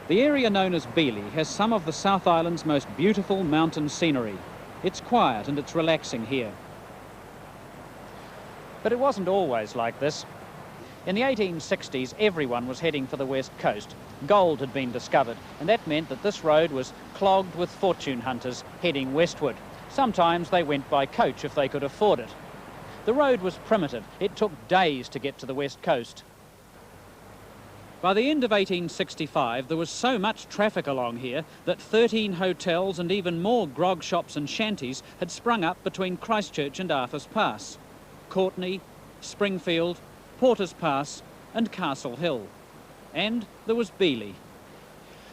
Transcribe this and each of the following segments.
The area known as Bealey has some of the South Island's most beautiful mountain scenery. It's quiet and it's relaxing here. But it wasn't always like this. In the 1860s, everyone was heading for the west coast. Gold had been discovered, and that meant that this road was clogged with fortune hunters heading westward. Sometimes they went by coach if they could afford it. The road was primitive. It took days to get to the west coast. By the end of 1865, there was so much traffic along here that 13 hotels and even more grog shops and shanties had sprung up between Christchurch and Arthur's Pass, Courtenay, Springfield, Porter's Pass and Castle Hill. And there was Bealey.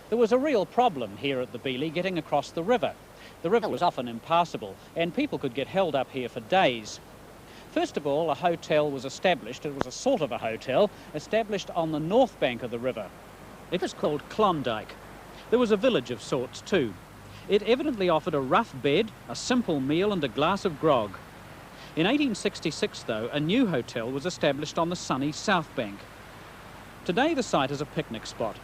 There was a real problem here at the Bealey getting across the river. The river was often impassable and people could get held up here for days. First of all, a hotel was established. It was a sort of a hotel established on the north bank of the river. It was called Klondike. There was a village of sorts too. It evidently offered a rough bed, a simple meal and a glass of grog. In 1866, though, a new hotel was established on the sunny south bank. Today the site is a picnic spot.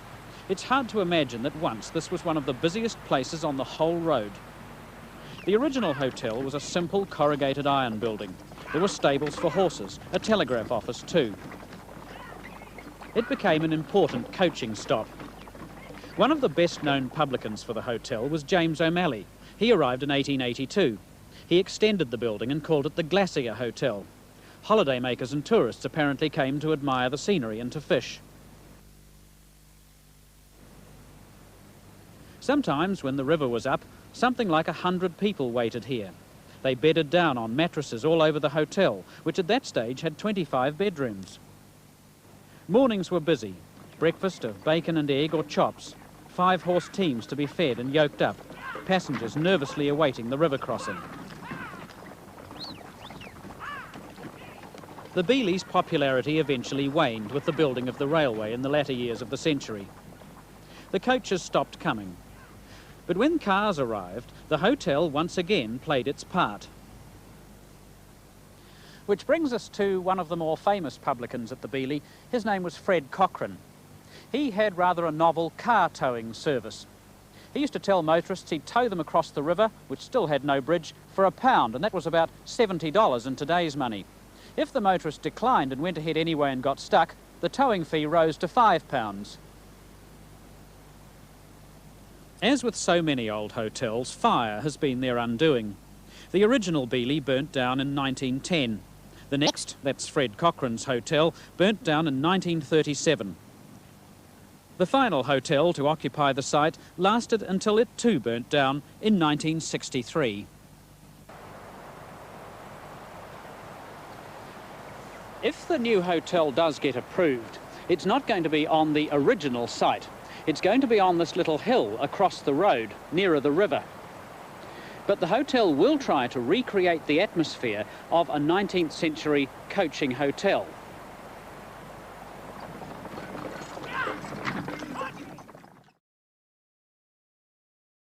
It's hard to imagine that once this was one of the busiest places on the whole road. The original hotel was a simple corrugated iron building. There were stables for horses, a telegraph office too. It became an important coaching stop. One of the best-known publicans for the hotel was James O'Malley. He arrived in 1882. He extended the building and called it the Glacier Hotel. Holidaymakers and tourists apparently came to admire the scenery and to fish. Sometimes, when the river was up, something like 100 people waited here. They bedded down on mattresses all over the hotel, which at that stage had 25 bedrooms. Mornings were busy. Breakfast of bacon and egg or chops. 5-horse teams to be fed and yoked up. Passengers nervously awaiting the river crossing. The Bealey's popularity eventually waned with the building of the railway in the latter years of the century. The coaches stopped coming. But when cars arrived, the hotel once again played its part. Which brings us to one of the more famous publicans at the Bealey. His name was Fred Cochrane. He had rather a novel car towing service. He used to tell motorists he'd tow them across the river, which still had no bridge, for £1, and that was about $70 in today's money. If the motorist declined and went ahead anyway and got stuck, the towing fee rose to £5. As with so many old hotels, fire has been their undoing. The original Bealey burnt down in 1910. The next, that's Fred Cochrane's hotel, burnt down in 1937. The final hotel to occupy the site lasted until it too burnt down in 1963. If the new hotel does get approved, it's not going to be on the original site. It's going to be on this little hill across the road, nearer the river. But the hotel will try to recreate the atmosphere of a 19th century coaching hotel.